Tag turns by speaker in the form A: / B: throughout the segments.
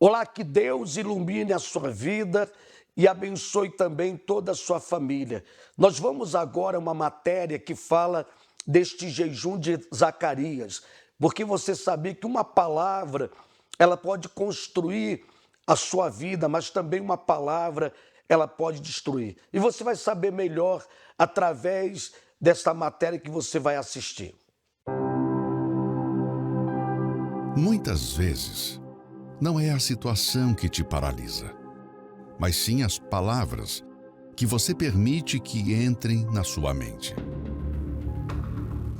A: Olá, que Deus ilumine a sua vida e abençoe também toda a sua família. Nós vamos agora a uma matéria que fala deste jejum de Zacarias, porque você sabia que uma palavra, ela pode construir a sua vida, mas também uma palavra, ela pode destruir. E você vai saber melhor através desta matéria que você vai assistir.
B: Muitas vezes, não é a situação que te paralisa, mas sim as palavras que você permite que entrem na sua mente.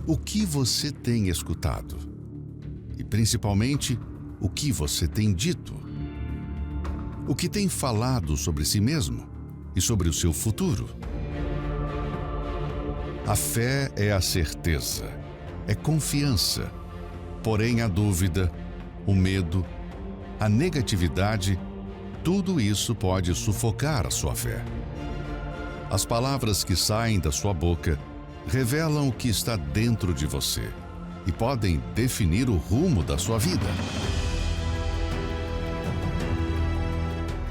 B: O que você tem escutado? E principalmente, o que você tem dito? O que tem falado sobre si mesmo e sobre o seu futuro? A fé é a certeza, é confiança. Porém, a dúvida, o medo, a negatividade, tudo isso pode sufocar a sua fé. As palavras que saem da sua boca revelam o que está dentro de você e podem definir o rumo da sua vida.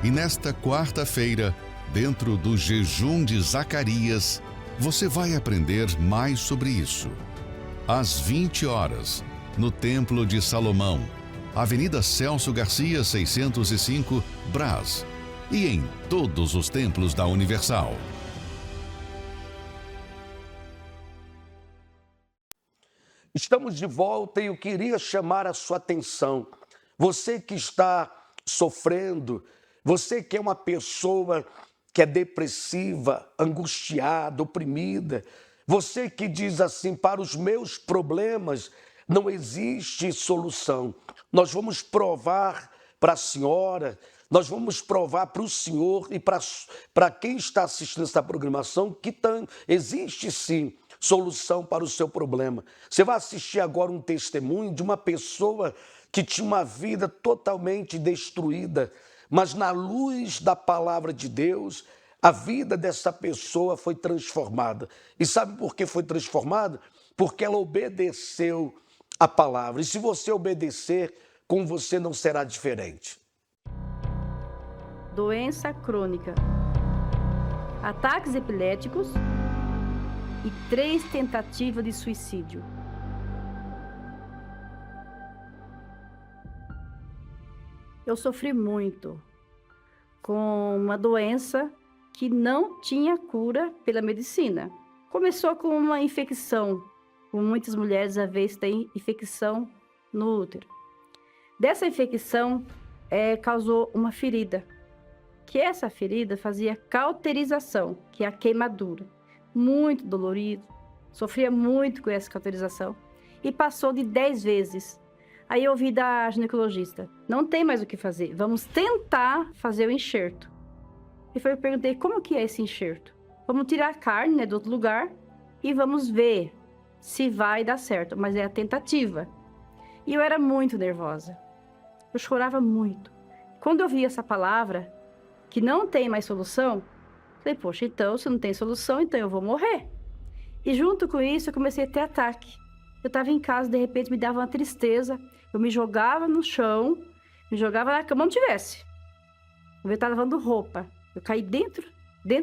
B: E nesta quarta-feira, dentro do jejum de Zacarias, você vai aprender mais sobre isso. Às 20 horas, no Templo de Salomão, Avenida Celso Garcia, 605, Brás, e em todos os templos da Universal.
A: Estamos de volta e eu queria chamar a sua atenção. Você que está sofrendo, você que é uma pessoa que é depressiva, angustiada, oprimida, você que diz assim, para os meus problemas não existe solução. Nós vamos provar para a senhora, nós vamos provar para o senhor e para quem está assistindo essa programação que existe sim solução para o seu problema. Você vai assistir agora um testemunho de uma pessoa que tinha uma vida totalmente destruída, mas na luz da palavra de Deus, a vida dessa pessoa foi transformada. E sabe por que foi transformada? Porque ela obedeceu a palavra. E se você obedecer, com você não será diferente.
C: Doença crônica, ataques epiléticos e 3 tentativas de suicídio. Eu sofri muito com uma doença que não tinha cura pela medicina. Começou com uma infecção, como muitas mulheres às vezes têm infecção no útero. Dessa infecção causou uma ferida, que essa ferida fazia cauterização, que é a queimadura. Muito dolorido, sofria muito com essa cauterização e passou de 10 vezes. Aí eu ouvi da ginecologista, não tem mais o que fazer, vamos tentar fazer o enxerto. E eu perguntei, como que é esse enxerto? Vamos tirar a carne, do outro lugar e vamos ver se vai dar certo, mas é a tentativa. E eu era muito nervosa, eu chorava muito. Quando eu vi essa palavra, que não tem mais solução, falei, poxa, então se não tem solução, então eu vou morrer. E junto com isso eu comecei a ter ataque. Eu estava em casa, de repente me dava uma tristeza, eu me jogava no chão, me jogava na cama, onde tivesse. Eu estava lavando roupa, eu caí dentro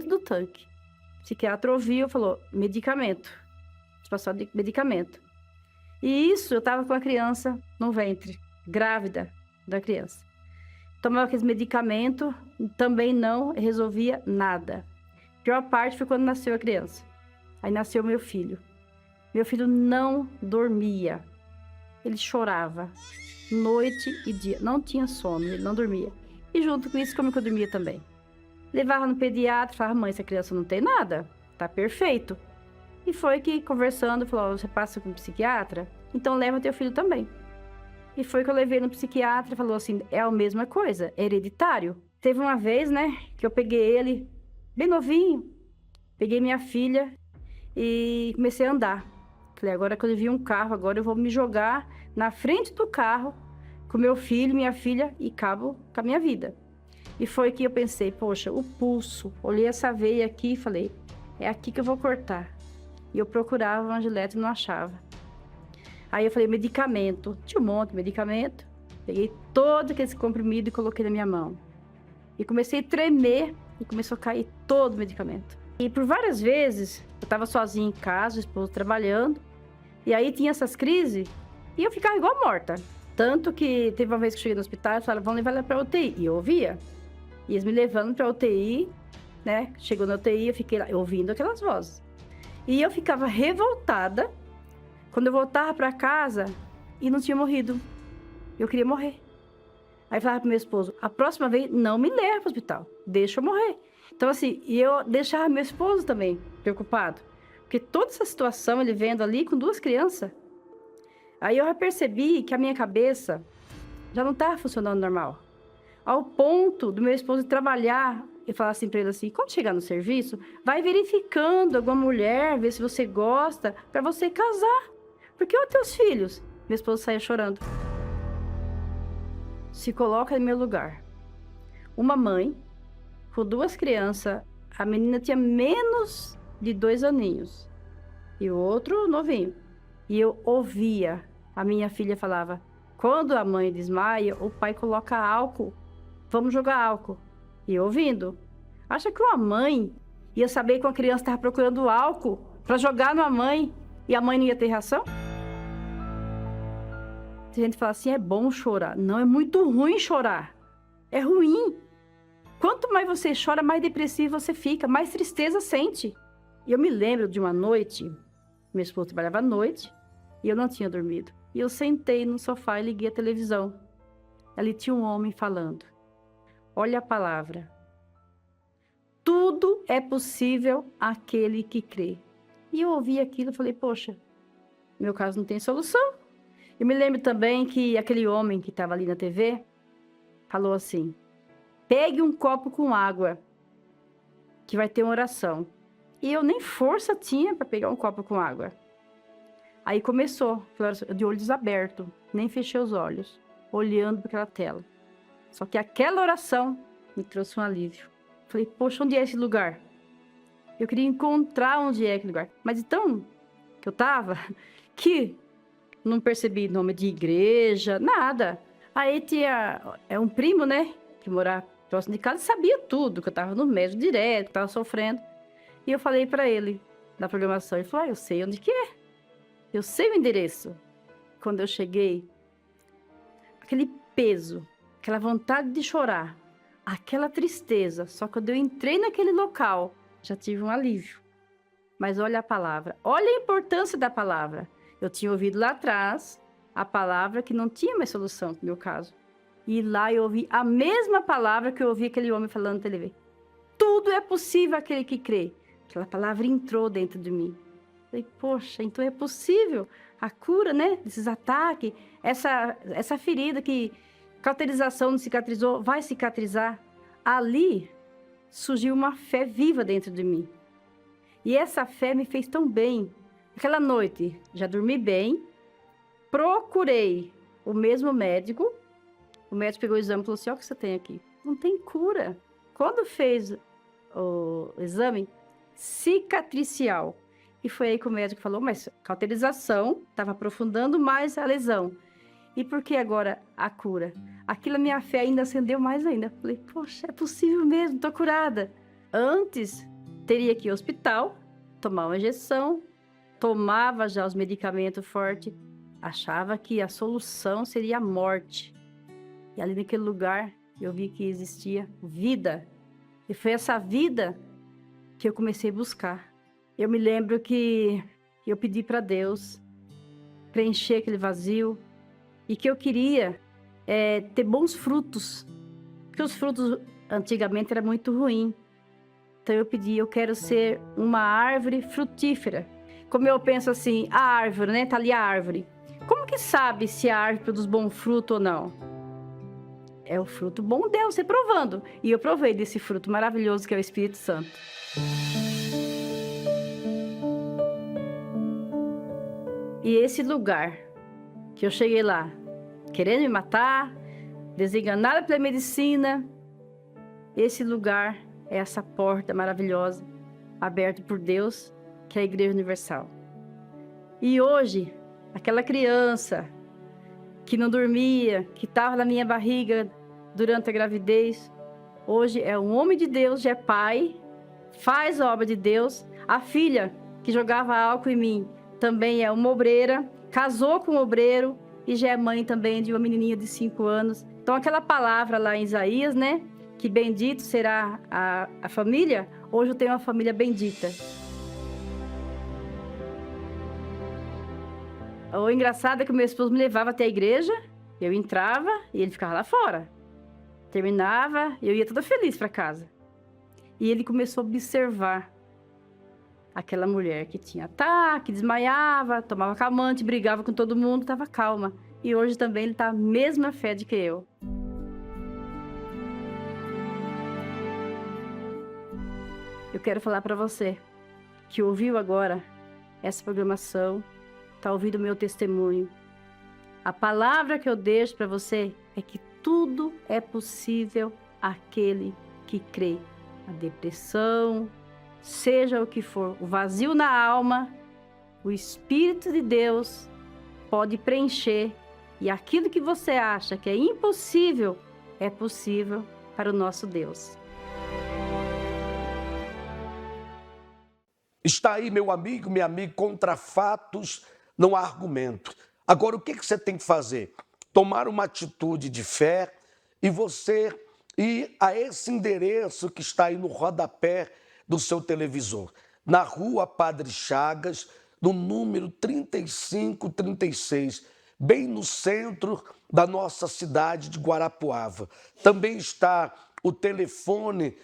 C: do tanque. O psiquiatra ouviu e falou, medicamento, situação de medicamento. E isso, eu estava com a criança no ventre, grávida da criança. Tomava aqueles medicamentos, também não resolvia nada. A pior parte foi quando nasceu a criança. Aí nasceu meu filho. Meu filho não dormia. Ele chorava noite e dia. Não tinha sono, ele não dormia. E junto com isso, como que eu dormia também? Levava no pediatra, falava, mãe, essa criança não tem nada, tá perfeito. E foi que, conversando, falou, você passa com um psiquiatra? Então leva teu filho também. E foi que eu levei no psiquiatra e falou assim, é a mesma coisa, é hereditário. Teve uma vez, que eu peguei ele, bem novinho, peguei minha filha e comecei a andar. Falei, agora quando eu vi um carro, agora eu vou me jogar na frente do carro com meu filho, minha filha e cabo com a minha vida. E foi que eu pensei, poxa, o pulso, olhei essa veia aqui e falei, é aqui que eu vou cortar. E eu procurava uma gilete e não achava. Aí eu falei, medicamento. Tinha um monte de medicamento. Peguei todo aquele comprimido e coloquei na minha mão. E comecei a tremer e começou a cair todo o medicamento. E por várias vezes, eu estava sozinha em casa, o esposo trabalhando, e aí tinha essas crises, e eu ficava igual morta. Tanto que teve uma vez que eu cheguei no hospital e falaram, vamos levar ela para UTI. E eu ouvia. E eles me levando para UTI, né? Chegou na UTI, eu fiquei lá, ouvindo aquelas vozes. E eu ficava revoltada quando eu voltava para casa e não tinha morrido. Eu queria morrer. Aí eu falava pro meu esposo, a próxima vez não me leva para o hospital, deixa eu morrer. Então assim, e eu deixava meu esposo também preocupado. Porque toda essa situação, ele vendo ali com 2 crianças. Aí eu já percebi que a minha cabeça já não estava funcionando normal. Ao ponto do meu esposo trabalhar e falar assim para ele assim, quando chegar no serviço, vai verificando alguma mulher, ver se você gosta, para você casar. Porque os teus filhos? Meu esposo saía chorando. Se coloca no meu lugar. Uma mãe com 2 crianças, a menina tinha menos de 2 aninhos e o outro novinho. E eu ouvia, a minha filha falava, quando a mãe desmaia, o pai coloca álcool, vamos jogar álcool. E eu ouvindo, acha que uma mãe ia saber que uma criança estava procurando álcool para jogar numa mãe e a mãe não ia ter reação? Tem gente que fala assim, é bom chorar. Não, é muito ruim chorar. É ruim. Quanto mais você chora, mais depressivo você fica, mais tristeza sente. E eu me lembro de uma noite, meu esposo trabalhava à noite, e eu não tinha dormido. E eu sentei no sofá e liguei a televisão. Ali tinha um homem falando. Olha a palavra. Tudo é possível àquele que crê. E eu ouvi aquilo e falei, poxa, meu caso não tem solução. Eu me lembro também que aquele homem que estava ali na TV falou assim, pegue um copo com água, que vai ter uma oração. E eu nem força tinha para pegar um copo com água. Aí começou, eu de olhos abertos, nem fechei os olhos, olhando para aquela tela. Só que aquela oração me trouxe um alívio. Falei, poxa, onde é esse lugar? Eu queria encontrar onde é aquele lugar. Mas então, que eu estava, que não percebi nome de igreja, nada. Aí tinha um primo, né, que morava próximo de casa, sabia tudo, que eu estava no médico direto, que estava sofrendo. E eu falei para ele, na programação, ele falou, eu sei onde que é. Eu sei o endereço. Quando eu cheguei, aquele peso, aquela vontade de chorar, aquela tristeza. Só que quando eu entrei naquele local, já tive um alívio. Mas olha a palavra, olha a importância da palavra. Eu tinha ouvido lá atrás a palavra que não tinha mais solução no meu caso. E lá eu ouvi a mesma palavra que eu ouvi aquele homem falando na TV. Tudo é possível àquele que crê. Aquela palavra entrou dentro de mim. Falei, poxa, então é possível a cura, né, desses ataques, essa ferida que cauterização não cicatrizou, vai cicatrizar. Ali surgiu uma fé viva dentro de mim. E essa fé me fez tão bem. Aquela noite, já dormi bem, procurei o mesmo médico, o médico pegou o exame e falou assim, olha o que você tem aqui. Não tem cura. Quando fez o exame, cicatricial. E foi aí que o médico falou, mas cauterização estava aprofundando mais a lesão. E por que agora a cura? Aquilo a minha fé ainda acendeu mais ainda. Falei, poxa, é possível mesmo, estou curada. Antes, teria que ir ao hospital, tomar uma injeção, tomava já os medicamentos fortes, achava que a solução seria a morte. E ali naquele lugar, eu vi que existia vida. E foi essa vida que eu comecei a buscar. Eu me lembro que eu pedi para Deus preencher aquele vazio e que eu queria ter bons frutos, porque os frutos antigamente eram muito ruins. Então eu pedi, eu quero ser uma árvore frutífera. Como eu penso assim, a árvore, né? Tá ali a árvore. Como que sabe se a árvore produz bom fruto ou não? É o fruto bom dela, você provando. E eu provei desse fruto maravilhoso que é o Espírito Santo. E esse lugar que eu cheguei lá, querendo me matar, desenganada pela medicina, esse lugar é essa porta maravilhosa, aberta por Deus, que é a Igreja Universal. E hoje, aquela criança que não dormia, que estava na minha barriga durante a gravidez. Hoje é um homem de Deus, já é pai, faz a obra de Deus. A filha que jogava álcool em mim também é uma obreira, casou com um obreiro e já é mãe também de uma menininha de 5 anos. Então aquela palavra lá em Isaías, né? Que bendito será a família, hoje eu tenho uma família bendita. O engraçado é que o meu esposo me levava até a igreja, eu entrava e ele ficava lá fora. Terminava, eu ia toda feliz para casa. E ele começou a observar aquela mulher que tinha ataque, desmaiava, tomava calmante, brigava com todo mundo, estava calma. E hoje também ele está a mesma fé de que eu. Eu quero falar para você que ouviu agora essa programação, está ouvindo o meu testemunho. A palavra que eu deixo para você é que tudo é possível àquele que crê. A depressão, seja o que for, o vazio na alma, o Espírito de Deus pode preencher. E aquilo que você acha que é impossível, é possível para o nosso Deus.
A: Está aí, meu amigo, minha amiga, contra fatos não há argumento. Agora, o que você tem que fazer? Tomar uma atitude de fé e você ir a esse endereço que está aí no rodapé do seu televisor, na rua Padre Chagas, no número 3536, bem no centro da nossa cidade de Guarapuava. Também está o telefone,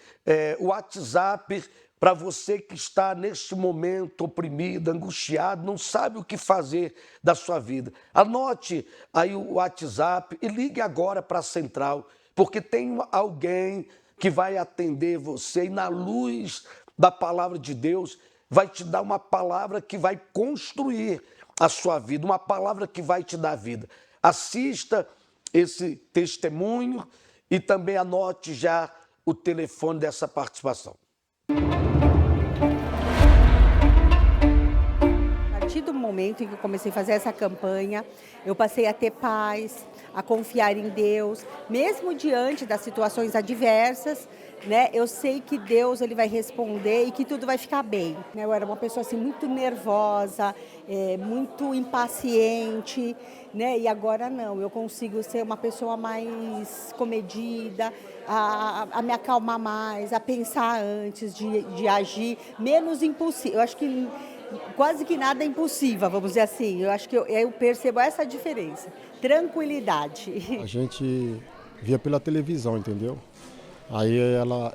A: o WhatsApp, para você que está neste momento oprimido, angustiado, não sabe o que fazer da sua vida. Anote aí o WhatsApp e ligue agora para a central, porque tem alguém que vai atender você e na luz da palavra de Deus vai te dar uma palavra que vai construir a sua vida, uma palavra que vai te dar vida. Assista esse testemunho e também anote já o telefone dessa participação.
D: A partir do momento em que eu comecei a fazer essa campanha, eu passei a ter paz, a confiar em Deus, mesmo diante das situações adversas, né? Eu sei que Deus ele vai responder e que tudo vai ficar bem. Eu era uma pessoa assim muito nervosa, muito impaciente, né? E agora não, eu consigo ser uma pessoa mais comedida, a me acalmar mais, a pensar antes de agir, menos impulsiva. Eu acho que quase que nada é impossível, vamos dizer assim. Eu acho que eu percebo essa diferença. Tranquilidade.
E: A gente via pela televisão, entendeu? Aí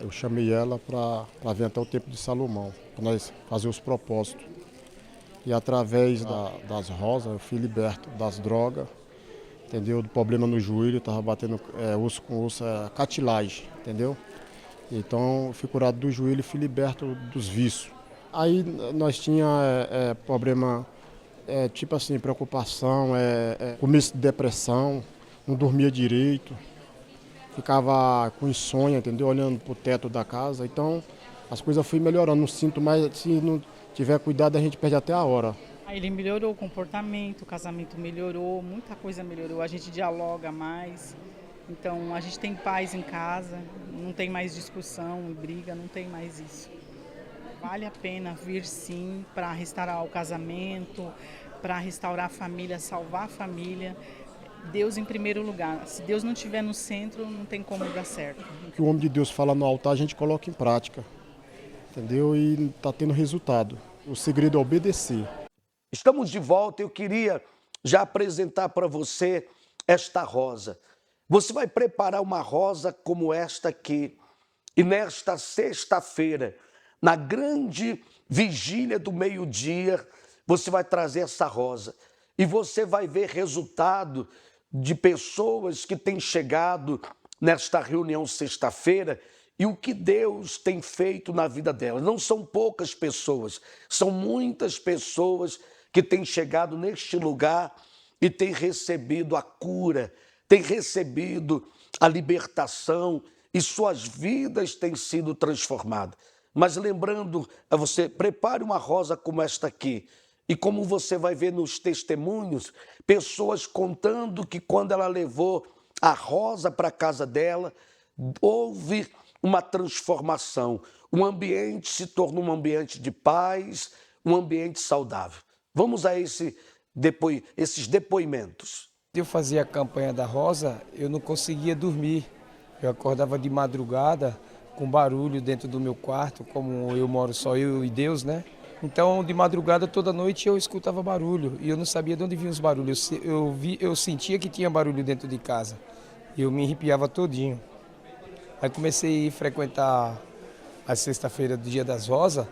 E: eu chamei ela para vir até o Templo de Salomão, para nós fazer os propósitos. E através das rosas, eu fui liberto das drogas, entendeu? Do problema no joelho, estava batendo osso com osso, cartilagem, entendeu? Então, eu fui curado do joelho e fui liberto dos vícios. Aí nós tínhamos problema, tipo assim, preocupação, começo de depressão, não dormia direito. Ficava com insônia, entendeu? Olhando para o teto da casa. Então, as coisas foram melhorando. Não sinto mais, se não tiver cuidado, a gente perde até a hora.
F: Aí ele melhorou o comportamento, o casamento melhorou, muita coisa melhorou. A gente dialoga mais. Então, a gente tem paz em casa, não tem mais discussão e briga, não tem mais isso. Vale a pena vir sim para restaurar o casamento, para restaurar a família, salvar a família. Deus em primeiro lugar. Se Deus não estiver no centro, não tem como dar certo.
E: O que o homem de Deus fala no altar, a gente coloca em prática, entendeu? E está tendo resultado. O segredo é obedecer.
A: Estamos de volta. Eu queria já apresentar para você esta rosa. Você vai preparar uma rosa como esta aqui. E nesta sexta-feira, na grande vigília do meio-dia, você vai trazer essa rosa. E você vai ver resultado de pessoas que têm chegado nesta reunião sexta-feira e o que Deus tem feito na vida delas. Não são poucas pessoas, são muitas pessoas que têm chegado neste lugar e têm recebido a cura, têm recebido a libertação e suas vidas têm sido transformadas. Mas lembrando a você, prepare uma rosa como esta aqui. E como você vai ver nos testemunhos, pessoas contando que quando ela levou a Rosa para a casa dela, houve uma transformação. O ambiente se tornou um ambiente de paz, um ambiente saudável. Vamos a esses depoimentos.
G: Eu fazia a campanha da Rosa, eu não conseguia dormir. Eu acordava de madrugada com barulho dentro do meu quarto, como eu moro só eu e Deus, né? Então, de madrugada, toda noite, eu escutava barulho e eu não sabia de onde vinham os barulhos. Eu sentia que tinha barulho dentro de casa e eu me arrepiava todinho. Aí comecei a frequentar a sexta-feira do Dia das Rosas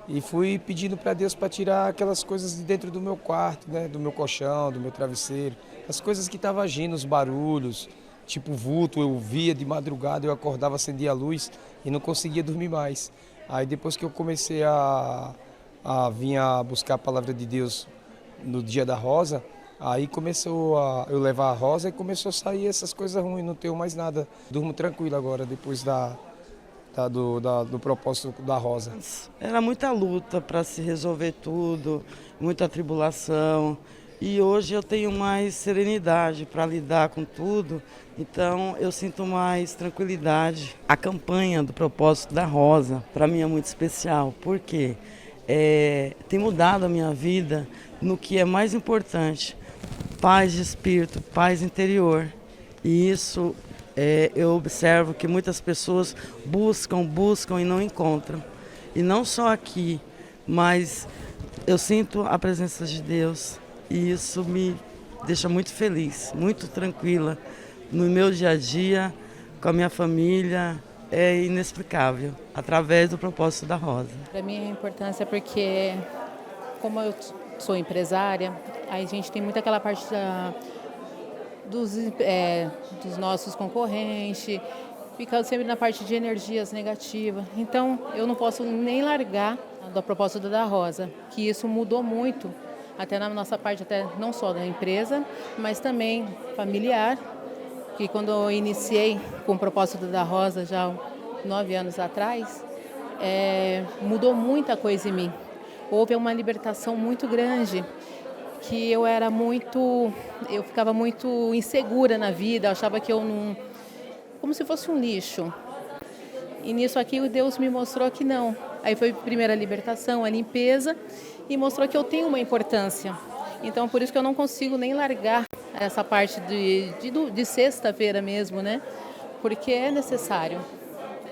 G: e fui pedindo para Deus para tirar aquelas coisas de dentro do meu quarto, né? Do meu colchão, do meu travesseiro, as coisas que estavam agindo, os barulhos, tipo vulto, eu via de madrugada, eu acordava, acendia a luz e não conseguia dormir mais. Aí depois que eu comecei a vir a buscar a palavra de Deus no Dia da Rosa, aí começou eu levar a Rosa e começou a sair essas coisas ruins, não tenho mais nada. Durmo tranquilo agora, depois do propósito da Rosa.
H: Era muita luta para se resolver tudo, muita tribulação. E hoje eu tenho mais serenidade para lidar com tudo, então eu sinto mais tranquilidade. A campanha do propósito da Rosa, para mim é muito especial, porque tem mudado a minha vida no que é mais importante, paz de espírito, paz interior. E isso eu observo que muitas pessoas buscam e não encontram. E não só aqui, mas eu sinto a presença de Deus. E isso me deixa muito feliz, muito tranquila. No meu dia a dia, com a minha família, é inexplicável, através do propósito da Rosa.
I: Para mim a importância é porque, como eu sou empresária, a gente tem muito aquela parte dos nossos concorrentes, fica sempre na parte de energias negativas. Então eu não posso nem largar do propósito da Rosa, que isso mudou muito. Até na nossa parte, até não só da empresa, mas também familiar, que quando eu iniciei com o propósito da Rosa, já 9 anos atrás, mudou muita coisa em mim. Houve uma libertação muito grande, que eu ficava muito insegura na vida, eu achava que eu não... como se fosse um lixo. E nisso aqui Deus me mostrou que não. Aí foi a primeira libertação, a limpeza, e mostrou que eu tenho uma importância. Então, por isso que eu não consigo nem largar essa parte de sexta-feira mesmo, né? Porque é necessário.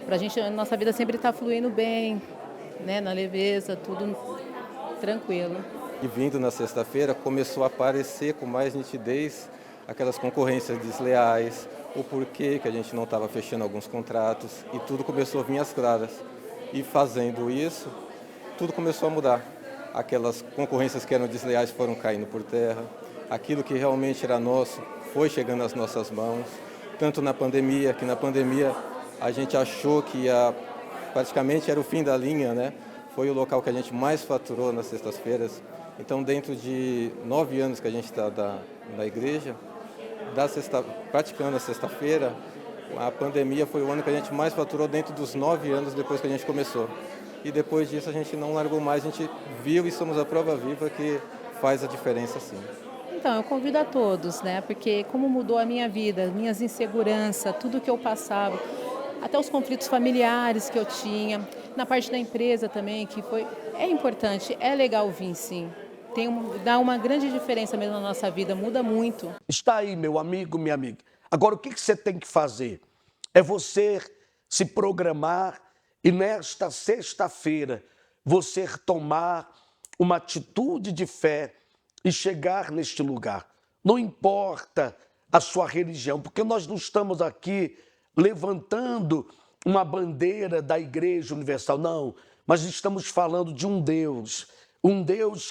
I: Pra gente, a nossa vida sempre está fluindo bem, né? Na leveza, tudo tranquilo.
J: E vindo na sexta-feira, começou a aparecer com mais nitidez aquelas concorrências desleais, o porquê que a gente não estava fechando alguns contratos, e tudo começou a vir às claras. E fazendo isso, tudo começou a mudar. Aquelas concorrências que eram desleais foram caindo por terra, aquilo que realmente era nosso foi chegando às nossas mãos, tanto na pandemia, que na pandemia a gente achou que praticamente era o fim da linha, né? Foi o local que a gente mais faturou nas sextas-feiras. Então, dentro de 9 anos que a gente está na igreja, praticando a sexta-feira, a pandemia foi o ano que a gente mais faturou dentro dos 9 anos depois que a gente começou. E depois disso a gente não largou mais, a gente viu e somos a prova viva que faz a diferença sim.
I: Então, eu convido a todos, né? Porque como mudou a minha vida, minhas inseguranças, tudo que eu passava, até os conflitos familiares que eu tinha, na parte da empresa também, é importante, é legal vir sim. Dá uma grande diferença mesmo na nossa vida, muda muito.
A: Está aí, meu amigo, minha amiga. Agora, o que você tem que fazer? É você se programar e nesta sexta-feira você tomar uma atitude de fé e chegar neste lugar. Não importa a sua religião, porque nós não estamos aqui levantando uma bandeira da Igreja Universal, não, mas estamos falando de um Deus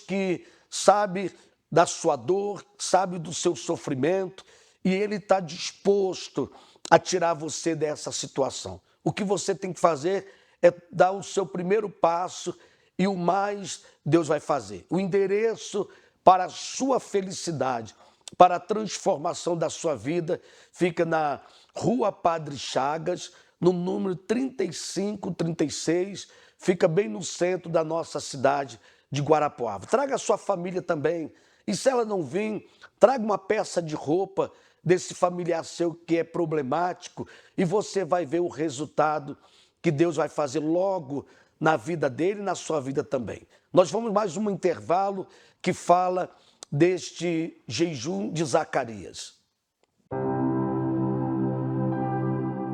A: que sabe da sua dor, sabe do seu sofrimento e Ele está disposto a tirar você dessa situação. O que você tem que fazer é dar o seu primeiro passo e o mais Deus vai fazer. O endereço para a sua felicidade, para a transformação da sua vida, fica na Rua Padre Chagas, no número 3536, fica bem no centro da nossa cidade de Guarapuava. Traga a sua família também. E se ela não vir, traga uma peça de roupa desse familiar seu que é problemático e você vai ver o resultado que Deus vai fazer logo na vida dele e na sua vida também. Nós vamos mais um intervalo que fala deste jejum de Zacarias.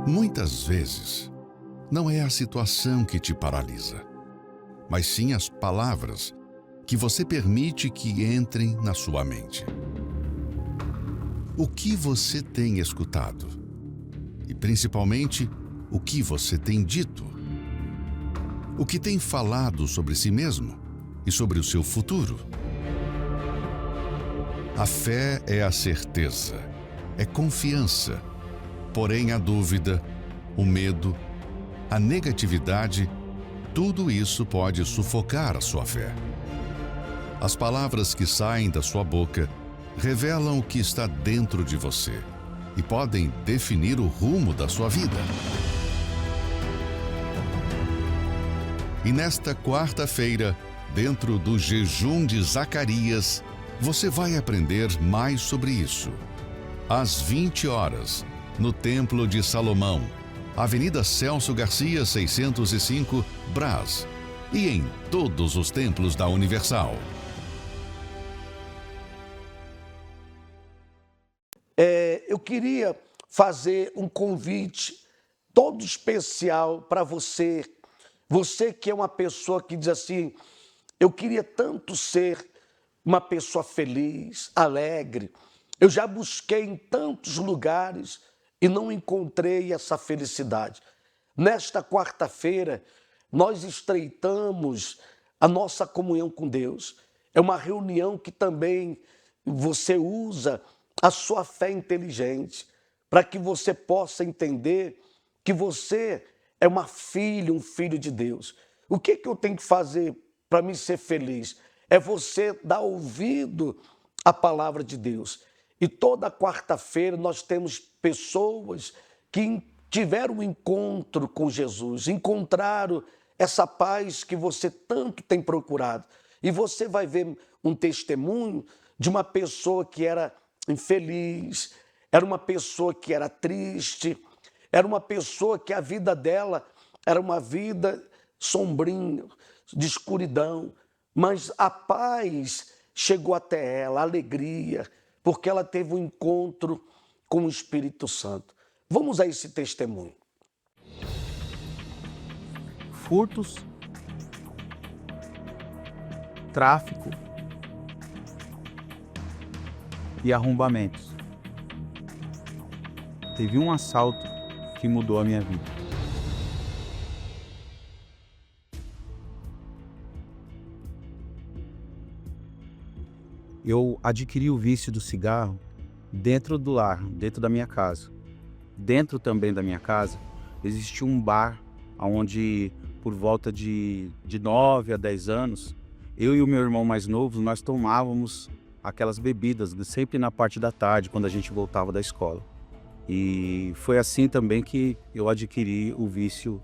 B: Muitas vezes, não é a situação que te paralisa, mas sim as palavras que você permite que entrem na sua mente. O que você tem escutado? E principalmente, o que você tem dito? O que tem falado sobre si mesmo e sobre o seu futuro? A fé é a certeza, é confiança. Porém, a dúvida, o medo, a negatividade, tudo isso pode sufocar a sua fé. As palavras que saem da sua boca revelam o que está dentro de você e podem definir o rumo da sua vida. E nesta quarta-feira, dentro do jejum de Zacarias, você vai aprender mais sobre isso. Às 20 horas, no Templo de Salomão, Avenida Celso Garcia, 605, Brás, e em todos os templos da Universal.
A: Eu queria fazer um convite todo especial para você. Você que é uma pessoa que diz assim, eu queria tanto ser uma pessoa feliz, alegre. Eu já busquei em tantos lugares e não encontrei essa felicidade. Nesta quarta-feira, nós estreitamos a nossa comunhão com Deus. É uma reunião que também você usa a sua fé inteligente, para que você possa entender que você é uma filha, um filho de Deus. O que eu tenho que fazer para me ser feliz? É você dar ouvido à palavra de Deus. E toda quarta-feira nós temos pessoas que tiveram um encontro com Jesus, encontraram essa paz que você tanto tem procurado. E você vai ver um testemunho de uma pessoa que era infeliz, era uma pessoa que era triste, era uma pessoa que a vida dela era uma vida sombrinha, de escuridão, mas a paz chegou até ela, a alegria, porque ela teve um encontro com o Espírito Santo. Vamos a esse testemunho.
K: Furtos, tráfico e arrombamentos. Teve um assalto que mudou a minha vida. Eu adquiri o vício do cigarro dentro do lar, dentro da minha casa. Dentro também da minha casa existia um bar onde, por volta de 9 a 10 anos, eu e o meu irmão mais novo, nós tomávamos aquelas bebidas, sempre na parte da tarde, quando a gente voltava da escola. E foi assim também que eu adquiri o vício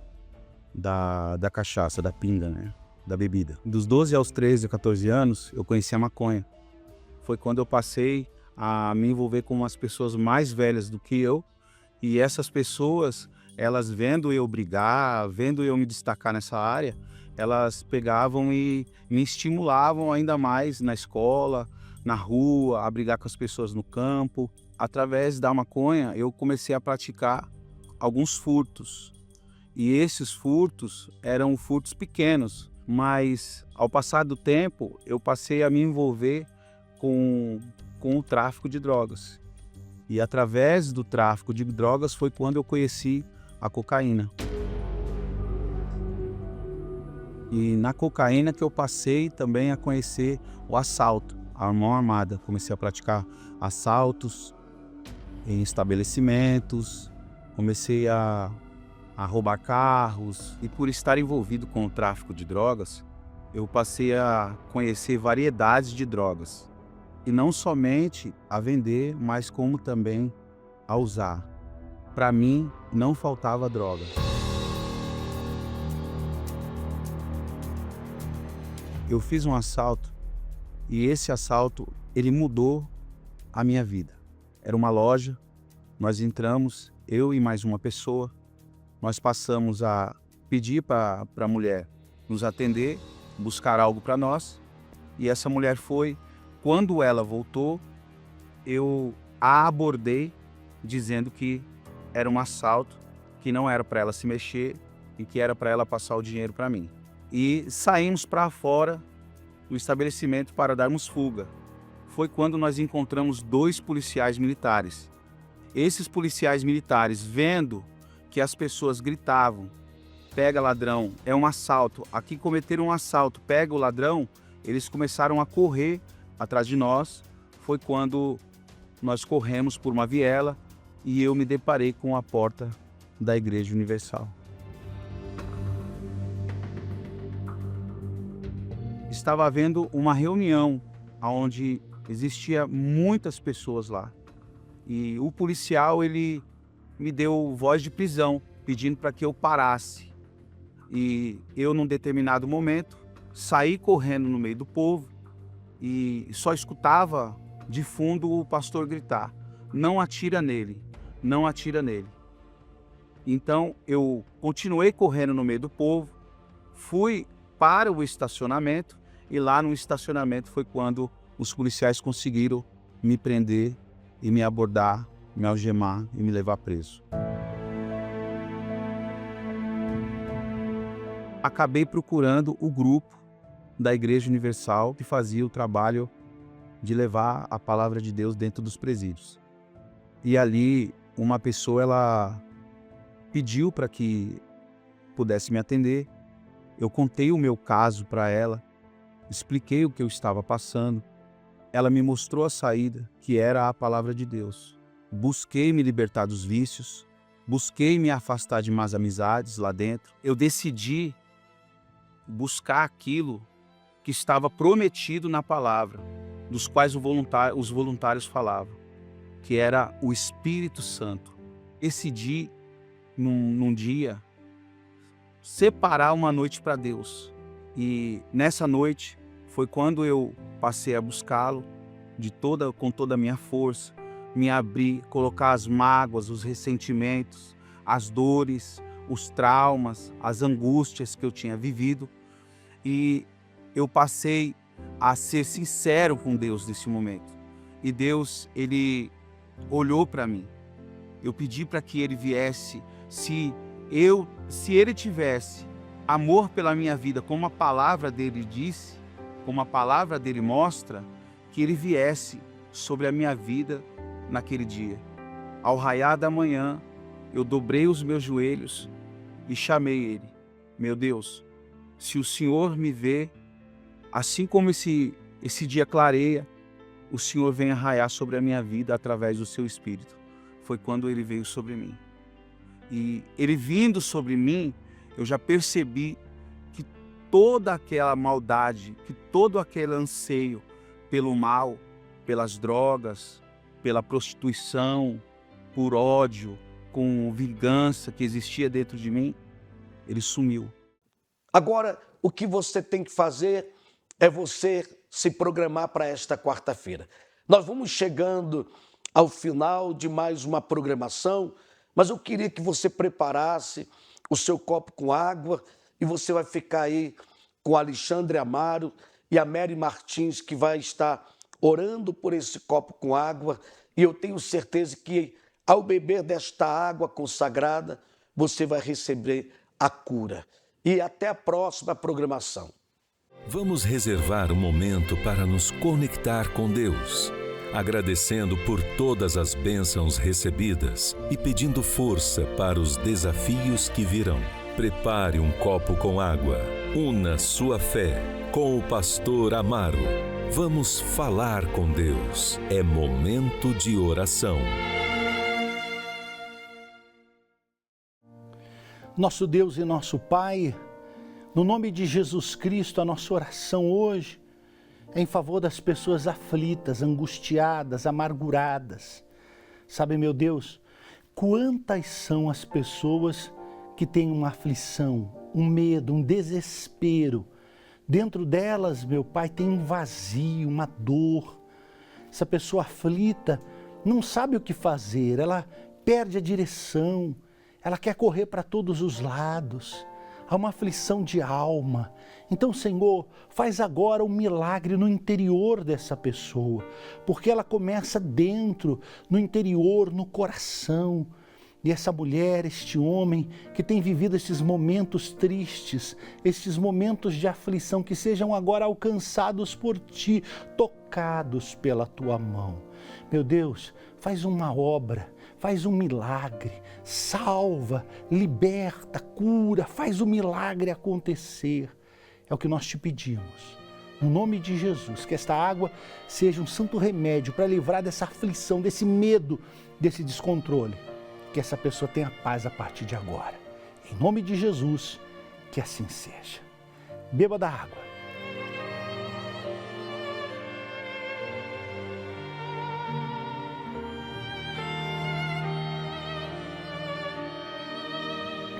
K: da cachaça, da pinga, né? Da bebida. Dos 12 aos 13, 14 anos, eu conheci a maconha. Foi quando eu passei a me envolver com umas pessoas mais velhas do que eu, e essas pessoas, elas vendo eu brigar, vendo eu me destacar nessa área, elas pegavam e me estimulavam ainda mais na escola, na rua, a brigar com as pessoas no campo. Através da maconha, eu comecei a praticar alguns furtos. E esses furtos eram furtos pequenos, mas ao passar do tempo, eu passei a me envolver com o tráfico de drogas. E através do tráfico de drogas foi quando eu conheci a cocaína. E na cocaína que eu passei também a conhecer o assalto, a mão armada. Comecei a praticar assaltos em estabelecimentos, comecei a roubar carros. E por estar envolvido com o tráfico de drogas, eu passei a conhecer variedades de drogas. E não somente a vender, mas como também a usar. Para mim, não faltava droga. eu fiz um assalto e esse assalto, ele mudou a minha vida. Era uma loja, nós entramos, eu e mais uma pessoa, nós passamos a pedir para a mulher nos atender, buscar algo para nós, e essa mulher foi. Quando ela voltou, eu a abordei dizendo que era um assalto, que não era para ela se mexer e que era para ela passar o dinheiro para mim. E saímos para fora do estabelecimento para darmos fuga. Foi quando nós encontramos 2 policiais militares. Esses policiais militares, vendo que as pessoas gritavam, pega ladrão, é um assalto, aqui cometeram um assalto, pega o ladrão, eles começaram a correr atrás de nós. Foi quando nós corremos por uma viela e eu me deparei com a porta da Igreja Universal. Estava havendo uma reunião onde existia muitas pessoas lá. E o policial, ele me deu voz de prisão, pedindo para que eu parasse. E eu, num determinado momento, saí correndo no meio do povo e só escutava de fundo o pastor gritar: não atira nele, não atira nele. Então eu continuei correndo no meio do povo, fui para o estacionamento e lá no estacionamento foi quando os policiais conseguiram me prender e me abordar, me algemar e me levar preso. Acabei procurando o grupo da Igreja Universal que fazia o trabalho de levar a palavra de Deus dentro dos presídios. E ali uma pessoa, ela pediu para que pudesse me atender. Eu contei o meu caso para ela, expliquei o que eu estava passando. Ela me mostrou a saída, que era a palavra de Deus. Busquei me libertar dos vícios, busquei me afastar de más amizades lá dentro. Eu decidi buscar aquilo que estava prometido na palavra, dos quais os voluntários falavam, que era o Espírito Santo. Decidi, num dia, separar uma noite para Deus. E nessa noite foi quando eu passei a buscá-lo com toda a minha força, me abrir, colocar as mágoas, os ressentimentos, as dores, os traumas, as angústias que eu tinha vivido. E eu passei a ser sincero com Deus nesse momento. E Deus, Ele olhou para mim. Eu pedi para que Ele viesse. Se Ele tivesse amor pela minha vida, como a palavra dele disse, como a palavra dele mostra, que Ele viesse sobre a minha vida naquele dia. Ao raiar da manhã, eu dobrei os meus joelhos e chamei Ele. Meu Deus, se o Senhor me vê, assim como esse dia clareia, o Senhor vem raiar sobre a minha vida através do seu Espírito. Foi quando Ele veio sobre mim. E Ele vindo sobre mim, eu já percebi que toda aquela maldade, que todo aquele anseio pelo mal, pelas drogas, pela prostituição, por ódio, com vingança que existia dentro de mim, ele sumiu.
A: Agora, o que você tem que fazer é você se programar para esta quarta-feira. Nós vamos chegando ao final de mais uma programação, mas eu queria que você preparasse o seu copo com água e você vai ficar aí com o Alexandre Amaro e a Mary Martins, que vai estar orando por esse copo com água, e eu tenho certeza que ao beber desta água consagrada, você vai receber a cura. E até a próxima programação.
L: Vamos reservar um momento para nos conectar com Deus, agradecendo por todas as bênçãos recebidas e pedindo força para os desafios que virão. Prepare um copo com água, una sua fé com o pastor Amaro. Vamos falar com Deus. É momento de oração.
M: Nosso Deus e nosso Pai, no nome de Jesus Cristo, a nossa oração hoje é em favor das pessoas aflitas, angustiadas, amarguradas. Sabe, meu Deus, quantas são as pessoas que têm uma aflição, um medo, um desespero Dentro delas, meu Pai, tem um vazio, uma dor. Essa pessoa aflita não sabe o que fazer, ela perde a direção, ela quer correr para todos os lados. Há uma aflição de alma. Então, Senhor, faz agora um milagre no interior dessa pessoa, porque ela começa dentro, no interior, no coração. E essa mulher, este homem que tem vivido esses momentos tristes, esses momentos de aflição, que sejam agora alcançados por Ti, tocados pela Tua mão. Meu Deus, faz uma obra, faz um milagre, salva, liberta, cura, faz o milagre acontecer. É o que nós te pedimos. No nome de Jesus, que esta água seja um santo remédio para livrar dessa aflição, desse medo, desse descontrole. Que essa pessoa tenha paz a partir de agora. Em nome de Jesus, que assim seja. Beba da água.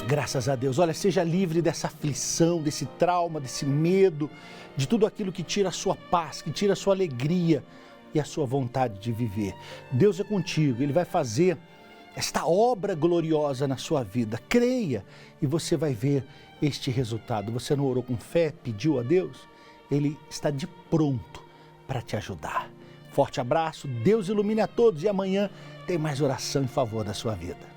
M: Graças a Deus. Olha, seja livre dessa aflição, desse trauma, desse medo, de tudo aquilo que tira a sua paz, que tira a sua alegria e a sua vontade de viver. Deus é contigo, Ele vai fazer esta obra gloriosa na sua vida. Creia e você vai ver este resultado. Você não orou com fé, pediu a Deus? Ele está de pronto para te ajudar. Forte abraço, Deus ilumine a todos e amanhã tem mais oração em favor da sua vida.